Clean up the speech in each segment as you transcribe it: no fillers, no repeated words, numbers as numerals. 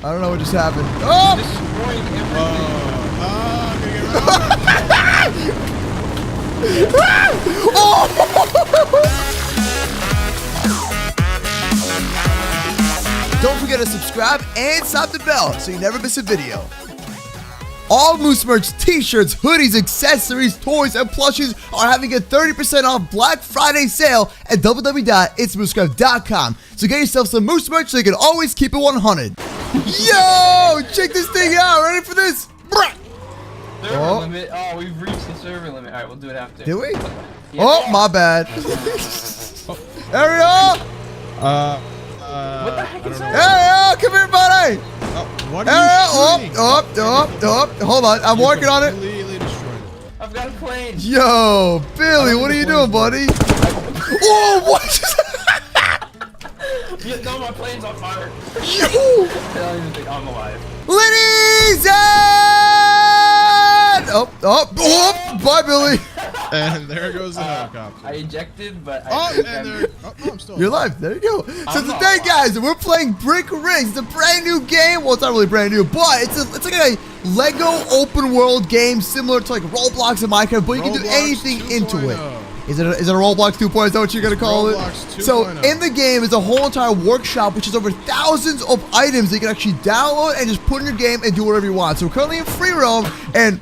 I don't know what just happened. Oh! Destroying everything. Don't forget to subscribe and slap the bell so you never miss a video. All Moose merch, t-shirts, hoodies, accessories, toys, and plushies are having a 30% off Black Friday sale at www.itsmoosecraft.com. So get yourself some Moose merch so you can always keep it 100. Yo, check this thing out. Ready for this? Server limit. Oh, we've reached the server limit. All right, we'll do it after. Did we? Yeah. Oh, my bad. Ariel! What the heck is that? Ariel, come here, buddy. What are you Up. Hold on, I'm working on it. Completely destroyed it. I've got a plane. Yo, Billy, what are you doing, buddy? Whoa, what? Yeah, no, my plane's on fire. Yo! I don't even think I'm alive. Ladies and... Bye, Billy. And there goes the helicopter. I ejected, but Oh, I and there. Oh, no, I'm still. You're live. There you go. So I'm not today, live. guys, we're playing Brick Rings. It's a brand new game. Well, it's not really brand new, but it's like a Lego open world game similar to like Roblox and Minecraft, but you can do Roblox anything into it. 2.0. Is it a Roblox 2.0? Is that what you're gonna call it? Roblox 2.0. So in the game is a whole entire workshop, which is over thousands of items that you can actually download and just put in your game and do whatever you want. So we're currently in free roam, and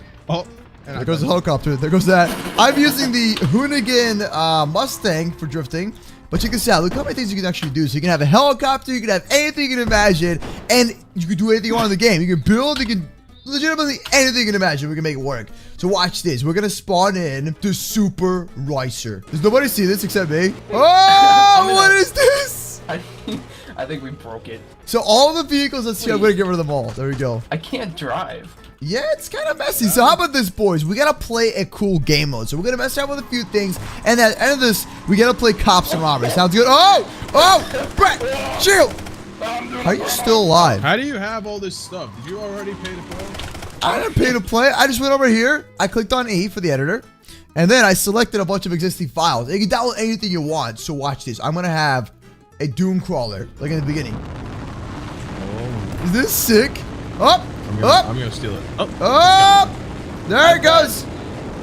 there goes the helicopter. There goes that. I'm using the Hoonigan Mustang for drifting. But check this out. Look how many things you can actually do. So you can have a helicopter. You can have anything you can imagine. And you can do anything you want in the game. You can build. You can legitimately anything you can imagine. We can make it work. So watch this. We're going to spawn in the Super Ricer. Does nobody see this except me? Oh, what is this? I think we broke it. So all the vehicles, let's see. I'm going to get rid of them all. There we go. I can't drive. Yeah, it's kind of messy. So how about this, boys? We got to play a cool game mode. So we're going to mess around with a few things. And at the end of this, we got to play cops and robbers. Sounds good? Oh, Brett, chill. Are you still alive? How do you have all this stuff? Did you already pay to play? I didn't pay to play. I just went over here. I clicked on E for the editor. And then I selected a bunch of existing files. You can download anything you want. So watch this. I'm going to have a Doom Crawler, like in the beginning. Oh. Is this sick? Up. I'm gonna steal it. Oh, there it goes.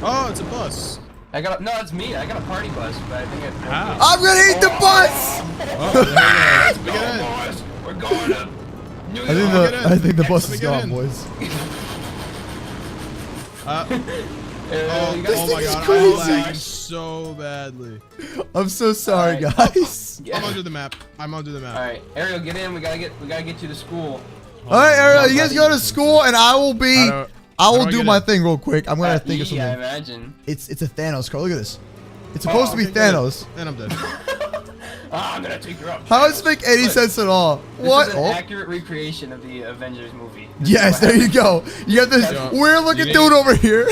Oh, it's a bus. No, it's me. I got a party bus, but I think How? I'm going to eat the bus. Oh, there it is. Let me get in. boys. We're going to New York. I think the bus Let me is get gone, in. boys. Oh You This guys- thing my is god, crazy. I'm lagging so badly. I'm so sorry, Alright. guys. Yeah. I'm under the map. I'm under the map. All right, Ariel, get in. We gotta get you to school. All right, Ariel, you guys go to school, and I will How do I do get my in? thing real quick. I'm gonna think of I something. imagine. It's a Thanos card. Look at this. It's supposed to be Okay, good. Thanos. And I'm dead. I'm gonna take her up. How does this make any Look, sense at all? This What? is an Oh, accurate recreation of the Avengers movie. This is yes, what there you happened. go. You got this Yeah. weird looking You dude need- over here.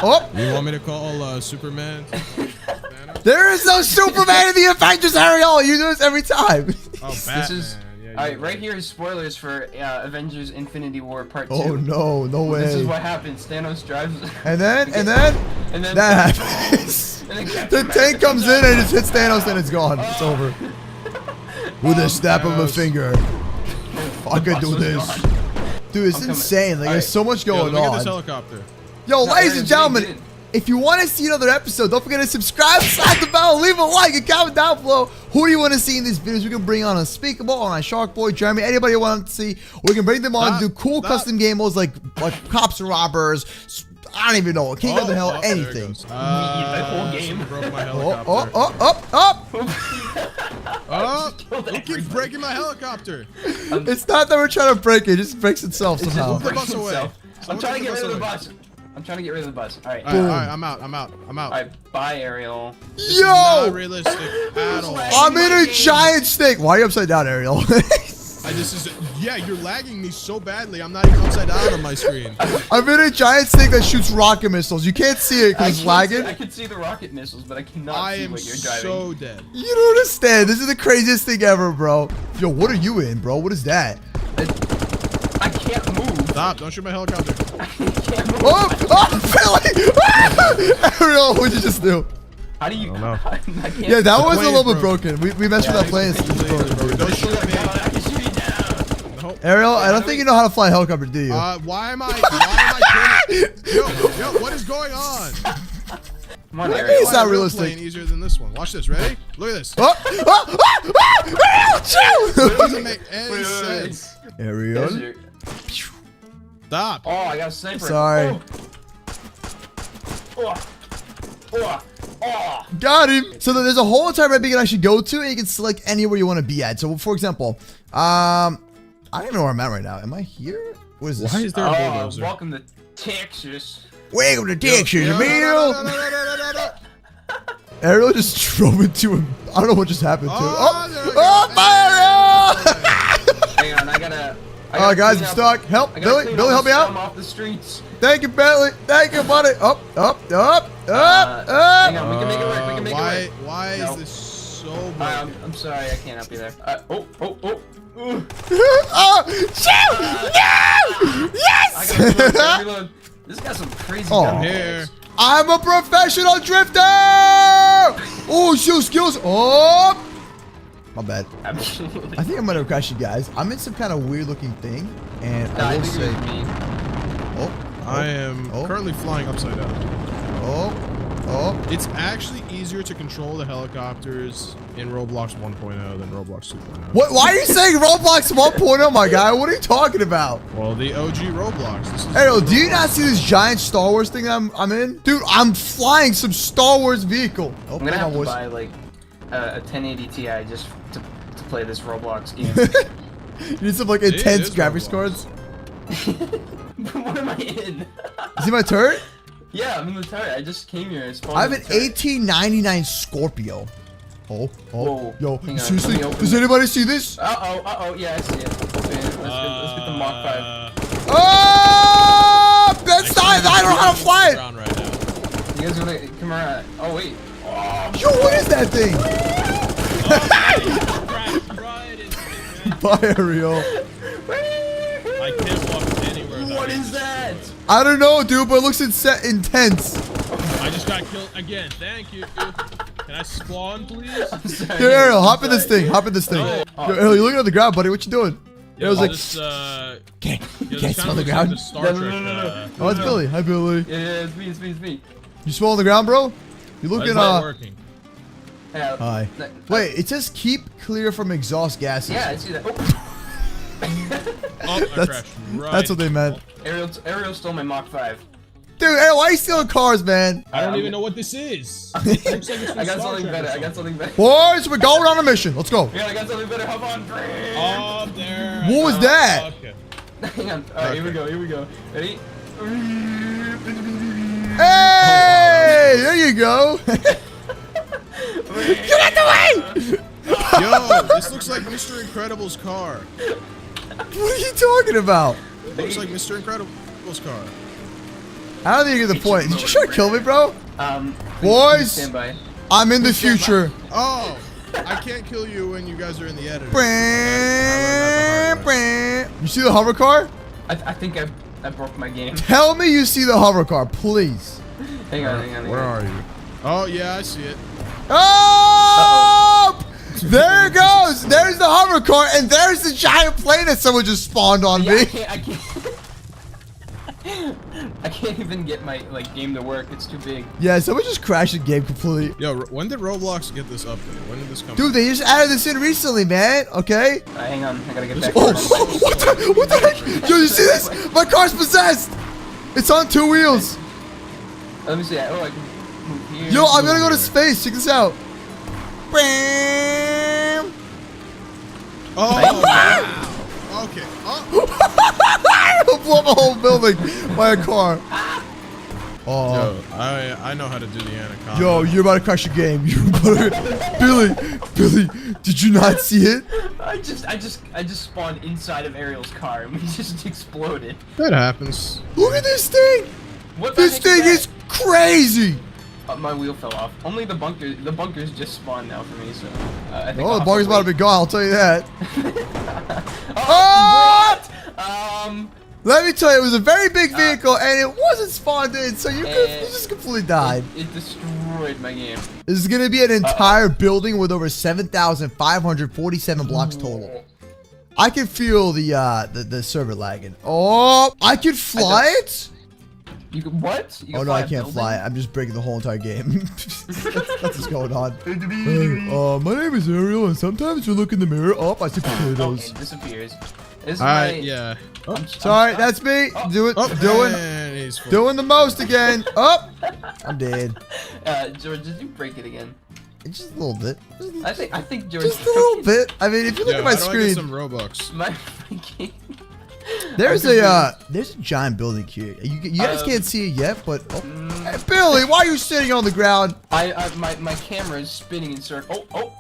Oh, You want me to call Superman? Thanos? there is no Superman in the Avengers, Ariel. You do this every time. Oh, Batman. is- Yeah, All right, you're right here is spoilers for Avengers: Infinity War Part 2. Oh no, no way. This is what happens. Thanos drives. And then and then that happens. And then The Captain tank America comes in and just hits Thanos and it's gone. It's over. With a snap of a Thanos. finger. I could do this. Dude, it's I'm coming. insane. Like, there's so much Yo, going let me get this on. helicopter. Yo, No, ladies Aaron, and gentlemen, get in. if you want to see another episode, don't forget to subscribe, slap the bell, leave a like, and comment down below who do you want to see in these videos. We can bring on Unspeakable, on Shark Boy, Jeremy, anybody you want to see. We can bring them on, do cool custom game modes like cops and robbers. I don't even know. King of the Hill, there it anything. goes. the whole game. someone broke my Oh, helicopter. up. Oh, Killed who keeps everybody. breaking my helicopter? It's not that we're trying to break it. It just breaks itself It just somehow. Move the breaks bus away. itself. I'm Someone trying to take get the rid of the bus bus. I'm trying to get rid of the bus. All right. All right, I'm out. All Alright, bye, Ariel. Not Yo! realistic at all. I'm in a giant snake. Why are you upside down, Ariel? Yeah, you're lagging me so badly. I'm not even upside down on my screen. I'm in a giant snake that shoots rocket missiles. You can't see it because it's lagging. I can see the rocket missiles, but I cannot I see am what you're driving. so dead. You don't understand. This is the craziest thing ever, bro. Yo, what are you in, bro? What is that? I can't move. Stop! Don't shoot my helicopter. I can't move. Oh, Billy! Ariel, what'd you just do? How do you? I don't know. I can't. Yeah, that was a plane little bit broke. broken. We messed with that plane. Don't shoot at me. I can shoot you down. The Ariel, I don't think you know how to fly a helicopter, do you? Why am I turning? Yo, what is going on? Come on, Maybe Ariel. it's not Why is realistic. plane easier than this one? Watch this. Ready? Look at this. Ariel, chill! It doesn't make any sense. Ariel. Stop. Oh, I got a sniper. Sorry. Oh. Got him. So there's a whole entire map you can actually go to, and you can select anywhere you want to be at. So, for example, I don't even know where I'm at right now. Am I here? What is this? Why is there a bulldozer? Welcome to Texas. Welcome to Texas, Emil. No. Ariel just drove into him. I don't know what just happened to him. There we go. Ariel! Hang on, I gotta Oh, guys, I'm clean stuck. Help, I gotta Billy. clean Billy, all help the me scum out. off the streets. Thank you, Billy. Thank you, buddy. Up. Hang on, we can make it work. We can make it work. Why No. is this so broken? I'm sorry, I can't help you there. Ooh. Oh, shoot! No! I gotta Yes! reload. This got some crazy Oh. gun Here. holes. I'm a professional drifter! Oh, shoot, skills. Oh! My bad. Absolutely. I think I'm gonna crash you guys. I'm in some kind of weird looking thing, and I I will think say, it was me. I am currently flying upside down. It's actually easier to control the helicopters in Roblox 1.0 than Roblox 2.0. What? Why are you saying Roblox 1.0, my guy? What are you talking about? Well, the OG Roblox. This is Ariel, do you not see this giant Star Wars thing I'm in? Dude, I'm flying some Star Wars vehicle. Oh, I'm gonna have to boys. buy like a 1080 Ti just to play this Roblox game. You need some like it intense is graphics Roblox. cards. What am I in? See my turret? Yeah, I'm in the turret. I just came here. And spawned I have in an the turret. 1899 Scorpio. Whoa. Yo, Hang on, seriously? let me open Does it. anybody see this? Uh-oh, yeah, I see it. Let's get the Mach 5. Oh! That's not, I don't know how to fly it! Around right now. You guys are gonna come around. Oh, wait. Yo, what is that thing? Bye, Ariel. I can't walk anywhere. What is that? I don't know, dude, but it looks intense. I just got killed again. Thank you. Can I spawn, please? I'm sorry. Here, Ariel, hop in this thing. Hop in this thing. No. Yo, Ariel, you're looking at the ground, buddy. What you doing? Yeah, Ariel's like, this, can't this smell kinda the looks like ground. the Star No, Trek, no. Oh, it's Billy. Hi, Billy. Yeah, it's me. You smell on the ground, bro? You Why looking, is that working? Yeah, Hi. Wait, it says keep clear from exhaust gases. Yeah, I see that. Oh. Oh, I crashed right. That's what they meant. Ariel stole my Mach 5. Dude, Ariel, why are you stealing cars, man? I don't even know what this is. It looks like it's from I got Star something Trek or better. I got something better. Boys, we're going on a mission. Let's go. Yeah, I got something better. Hop on. Oh, there. What was that? Okay. Hang on. Alright, here we go. Ready? Hey, there you go. Get out the way! Yo, this looks like Mr. Incredible's car. What are you talking about? Looks like Mr. Incredible's car. I don't think you get the point. Did you try to kill me, bro? Please Boys, stand by. I'm in the future. Oh, I can't kill you when you guys are in the editor. You see the hover car? I think I broke my game. Tell me you see the hover car, please. Hang on. Where are you? Oh, yeah, I see it. Oh! There it goes. There's the hover car, and there's the giant plane that someone just spawned on Yeah, me. I can't even get my game to work. It's too big. Yeah, someone just crashed the game completely. Yo, when did Roblox get this update? When did this come? Dude, they just added this in recently, man. Okay. Hang on. I gotta get back. Oh, what the heck? Yo, you see this? My car's possessed. It's on 2 wheels. Let me see. Oh, I can move here. Yo, I'm gonna go to space. Check this out. Bam. Oh, wow. Okay. Oh. I'll blow up a whole building by a car. Oh. Yo, I know how to do the anaconda. Yo, you're about to crash your game. You're about to... Billy, did you not see it? I just spawned inside of Ariel's car and we just exploded. That happens. Look at this thing. What the This heck thing that? is crazy. My wheel fell off. Only the bunkers just spawned now for me, so I think. Oh, I'll the bunker's have about to be gone. I'll tell you that. Oh! Oh! Let me tell you, it was a very big vehicle, and it wasn't spawned in, so you just completely died. It destroyed my game. This is gonna be an entire building with over 7,547 blocks total. I can feel the server lagging. Oh, I can fly it? You can what? You can Oh no, I can't fly. I'm just breaking the whole entire game. That's what's going on. My name is Ariel, and sometimes you look in the mirror. Oh, I see potatoes. Okay, disappears. This is yeah. Sorry, that's me. Doing the most again. Oh, I'm dead. George, did you break it again? Just a little bit. I think George. Just a little bit. I mean, if you look at my screen, some Robux. My freaking. There's a giant building here. You guys can't see it yet, but hey, Billy, why are you sitting on the ground? My camera is spinning in circles. Oh.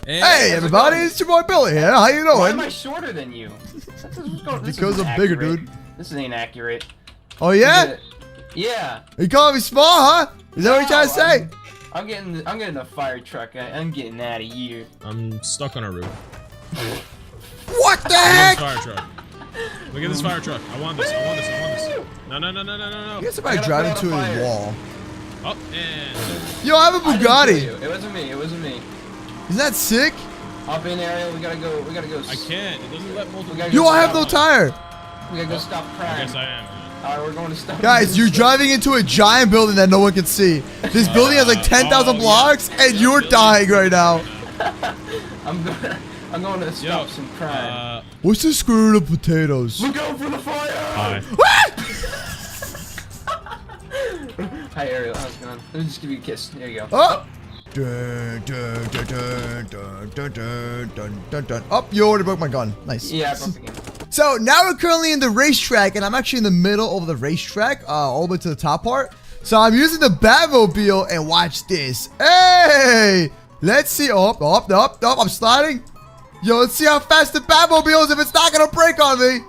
Hey everybody, it's your boy Billy here. How you doing? Why am I shorter than you? Because I'm bigger, dude. This ain't accurate. Oh yeah? Yeah. You calling me small, huh? Is that what you're trying to say? I'm getting a fire truck. I'm getting out of here. I'm stuck on a roof. What the heck? Fire truck. Look at this fire truck. I want this. No. You got somebody driving to a wall. Oh, and... Yo, I have a Bugatti. It wasn't me. Isn't that sick? Hop in, Ariel. We gotta go. I can't. It doesn't let multiple. Yo, I have no tire. We gotta go stop crime. I guess I am. Alright, we're going to stop. Guys, you're driving into a giant building that no one can see. This building has like 10,000 blocks, and you're dying right now. I'm going to stop some crime. What's the screw of potatoes? Look out for the fire! Hi. Hi, Ariel. How's it going? Let me just give you a kiss. There you go. Oh! Dun, dun, dun, dun, dun, dun, dun, dun, dun, dun. Oh, you already broke my gun. Nice. Yeah, I broke the game. So now we're currently in the racetrack, and I'm actually in the middle of the racetrack, all the way to the top part. So I'm using the Batmobile, and watch this. Hey! Let's see. Oh, I'm sliding. Yo, let's see how fast the Batmobile is if it's not going to break on me.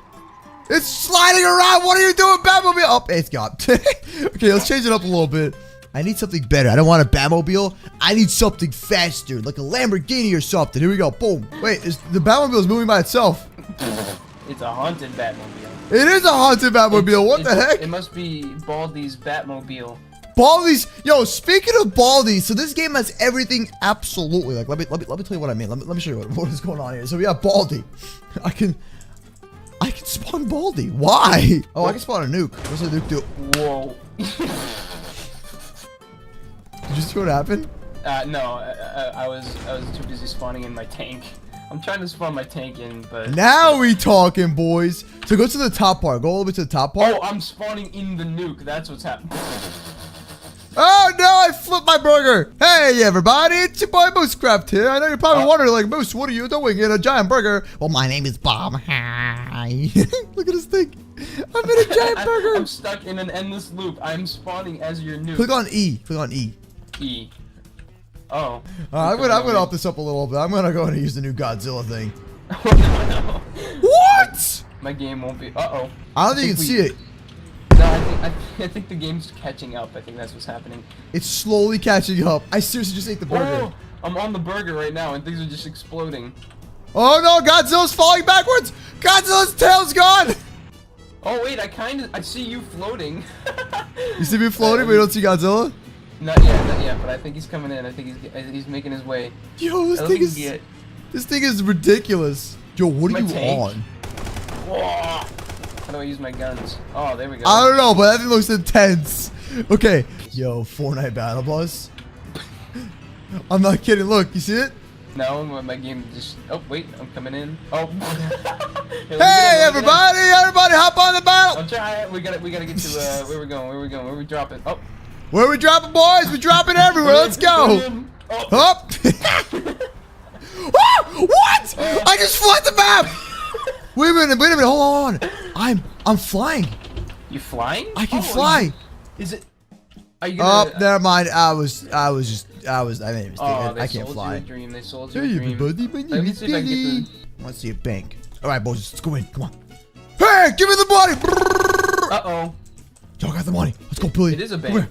It's sliding around. What are you doing, Batmobile? Oh, it's gone. Okay, let's change it up a little bit. I need something better. I don't want a Batmobile. I need something faster, like a Lamborghini or something. Here we go. Boom. Wait, the Batmobile is moving by itself. It's a haunted Batmobile. It is a haunted Batmobile. What the heck? It must be Baldy's Batmobile. Baldi's. Yo, speaking of Baldi, so this game has everything absolutely. Like, let me tell you what I mean. Let me show you what is going on here. So we have Baldi. I can spawn Baldi. Why? Oh, I can spawn a nuke. What's a nuke do? Whoa. Did you see what happened? No. I was too busy spawning in my tank. I'm trying to spawn my tank in, but... Now we talking, boys. So go to the top part. Go all the way to the top part. Oh, I'm spawning in the nuke. That's what's happening. Oh, no, I flipped my burger. Hey, everybody. It's your boy MooseCraft here. I know you're probably wondering, like, Moose, what are you doing in a giant burger? Well, my name is Bob. Hi. Look at this thing. I'm in a giant burger. I'm stuck in an endless loop. I'm spawning as your nuke. Click on E. Click on E. E. Oh. I'm gonna up this up a little bit. I'm gonna go and use the new Godzilla thing. Oh, no. What? My game won't be. Uh-oh. I don't think you can see it. No, I think the game's catching up. I think that's what's happening. It's slowly catching up. I seriously just ate the burger. Oh, I'm on the burger right now, and things are just exploding. Oh no, Godzilla's falling backwards. Godzilla's tail's gone. Oh wait, I see you floating. You see me floating, but you don't see Godzilla? Not yet, but I think he's coming in. I think he's making his way. Yo, this thing is ridiculous. Yo, what are you on? Whoa. How do I use my guns? Oh, there we go. I don't know, but that thing looks intense. Okay. Yo, Fortnite Battle Bus. I'm not kidding. Look, you see it? No, my game just... Oh, wait. I'm coming in. Oh. Hey, everybody. Everybody hop on the battle. I'm trying. We gotta get to... Where we going? Where we dropping? Oh. Where we dropping, boys? We're dropping everywhere. Let's go. Up. What? I just flipped the map. Wait a minute, hold on. I'm flying. You flying? I can fly. Is it? Are you gonna? Oh, never mind. I made a mistake. I can't fly. They sold you a dream. Let me see if I can get the... Let's see a bank. All right, boys, let's go in. Come on. Hey, give me the money. Uh-oh. Yo, I got the money. Let's go, Billy. It is a bank.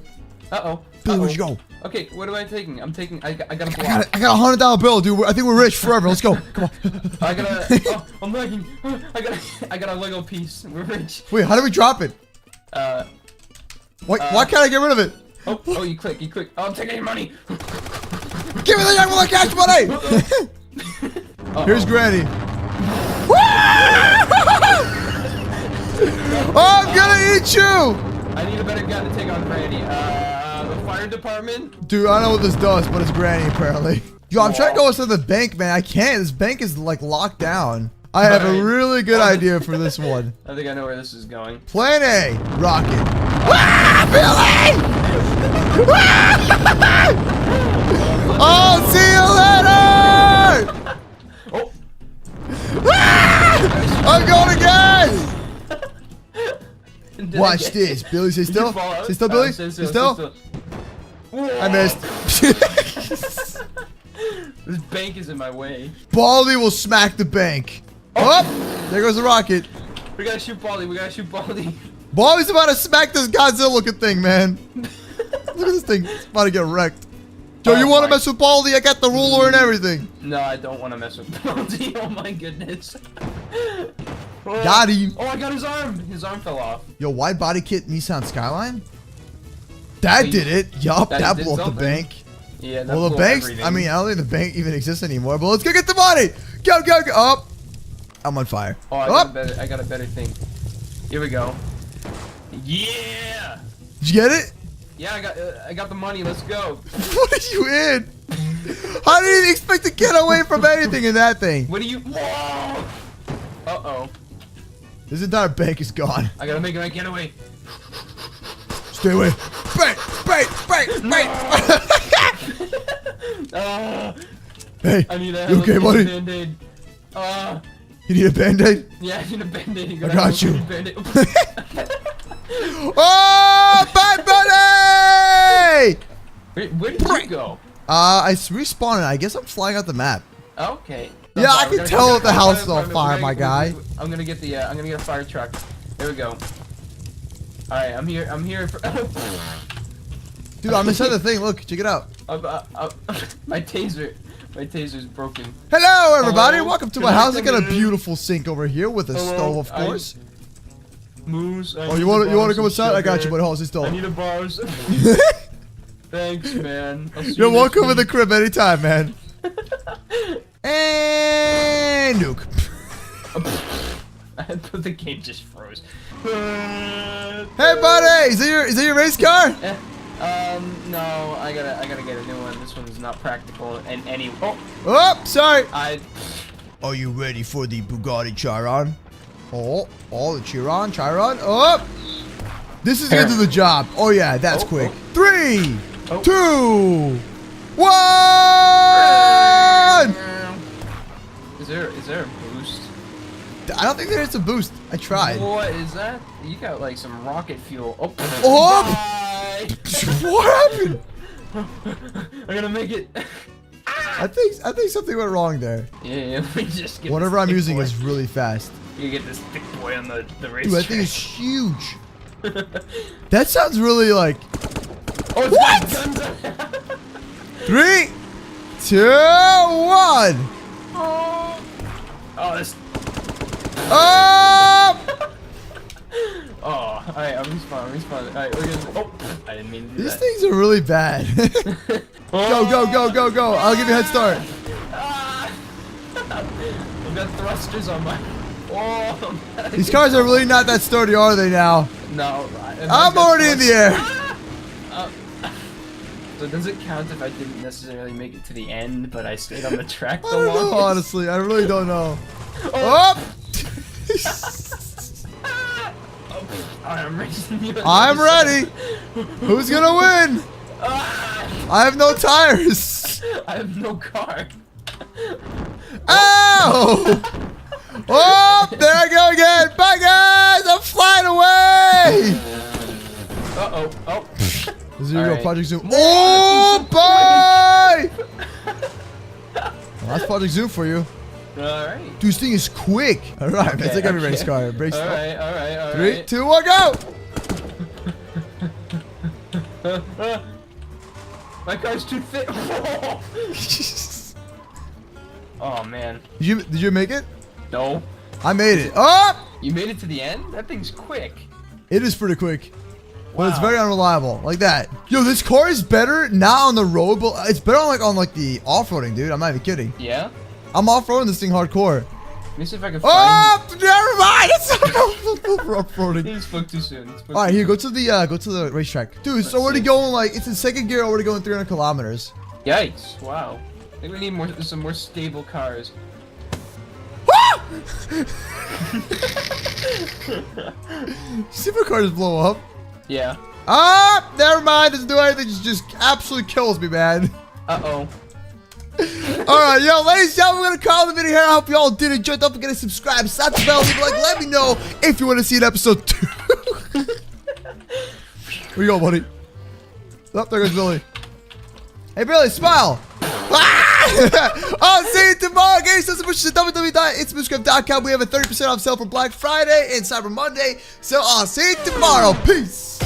Uh-oh. Billy, where'd you go? Okay, what am I taking? I got a block. I got a $100 bill, dude. I think we're rich forever. Let's go. Come on. I got a... Oh, I'm lagging. I got a Lego piece. We're rich. Wait, how do we drop it? Why can't I get rid of it? Oh, you click. Oh, I'm taking your money. Give me the young cash money. Here's Granny. Woo! I'm gonna eat you! I need a better gun to take on Granny. The fire department? Dude, I don't know what this does, but it's Granny apparently. Yo, I'm trying to go inside the bank, man. I can't. This bank is like locked down. I have a really good idea for this one. I think I know where this is going. Plan A, rocket. Ah, Billy! Oh, see you later! Oh. I'm going again! Watch this. Billy, stay still. Stay still, Billy. Stay still. I missed. This bank is in my way. Baldy will smack the bank. Oh, there goes the rocket. We gotta shoot Baldy. We gotta shoot Baldy. Baldy's about to smack this Godzilla looking thing, man. Look at this thing. It's about to get wrecked. Joe, you want to mess with Baldy? I got the ruler and everything. No, I don't want to mess with Baldy. Oh my goodness. Got him. Oh, I got his arm. His arm fell off. Yo, wide body kit Nissan Skyline? That did it. Yup, that blew up the bank. Yeah, that well, the banks, everything. I mean, I don't think the bank even exists anymore, but let's go get the money. Go, go, go. Up. I'm on fire. Oh, I got a better thing. Here we go. Yeah. Did you get it? Yeah, I got the money. Let's go. What are you in? How did you expect to get away from anything in that thing? What are you? Whoa. Uh-oh. This entire bank is gone. I gotta make my getaway. Stay away. Bang, bang, bang, bang. Hey, I need you okay, buddy? Band-Aid. You need a Band-Aid? Yeah, I need a Band-Aid. I got you. Oh, bye, buddy! Wait, where did you go? I respawned. I guess I'm flying out the map. Okay. Yeah, I can tell if the house is on fire, my guy. I'm gonna get a fire truck. There we go. All right, I'm here for. Dude, I'm inside the thing. Look, check it out. My taser's broken. Hello, everybody. Hello. Welcome to my house. I got a beautiful sink over here with a stove, of course. Moose. Oh, you want to come inside? I got you, but hold on, stove. I need a bars. Thanks, man. You're welcome in the crib anytime, man. And nuke. The game just froze. Hey, buddy, is that your race car? No, I gotta get a new one. This one's not practical in any. Oh, sorry. Are you ready for the Bugatti Chiron? The Chiron. Oh, this is gonna do the job. Oh yeah, that's quick. 3, 2, 1. Is there a boost? I don't think there's a boost. I tried. What is that? You got like some rocket fuel. Oh! What happened? I'm gonna make it. I think something went wrong there. Yeah, we just get. Whatever I'm using is really fast. You get this thick boy on the racetrack. Dude, that thing is huge. That sounds really like. Oh, what? 3, 2, 1. Oh, this. Oh! Alright, I'm respawning. Alright, we're gonna. Oh, I didn't mean to do These that. things are really bad. Go. I'll give you a head start. I've got thrusters on my. Oh, these cars are really not that sturdy, are they now? No. I'm already in the air. So does it count if I didn't necessarily make it to the end, but I stayed on the track the I don't longest? know, honestly. I really don't know. Oh! I'm racing you. I'm ready. Who's gonna win? I have no tires. I have no car. Ow! Oh, there I go again. Bye, guys. I'm flying away. Uh-oh. Oh. This is your Project Zoom. Oh, bye! Well, that's Project Zoom for you. Alright. Dude, this thing is quick. Alright, let's take every race car. Brace up. Alright. 3, 2, 1, go! My car's too thick. Oh, man. Did you make it? No. I made it. Oh! You made it to the end? That thing's quick. It is pretty quick. But it's very unreliable, like that. Yo, this car is better not on the road, but it's better on like the off-roading, dude. I'm not even kidding. Yeah? I'm off-roading this thing hardcore. me see if I can find. Oh, never mind. It's off-roading. He spoke too soon. All right, here, go to the racetrack, dude. It's already going like it's in second gear, already going 300 kilometers. Yikes! Wow. I think we need some more stable cars. Supercar just blow up. Yeah. Ah, never mind. Doesn't do anything. Just absolutely kills me, man. Uh-oh. Alright, yo, ladies and gentlemen, we're gonna call the video here. I hope you all did enjoy. Don't forget to subscribe, slap the bell, leave a like, let me know if you want to see an episode 2. Where you go, buddy? Oh, there goes Billy. Hey, Billy, smile. I'll see you tomorrow, guys. So much to www.itsmoosecraft.com. We have a 30% off sale for Black Friday and Cyber Monday. So I'll see you tomorrow. Peace.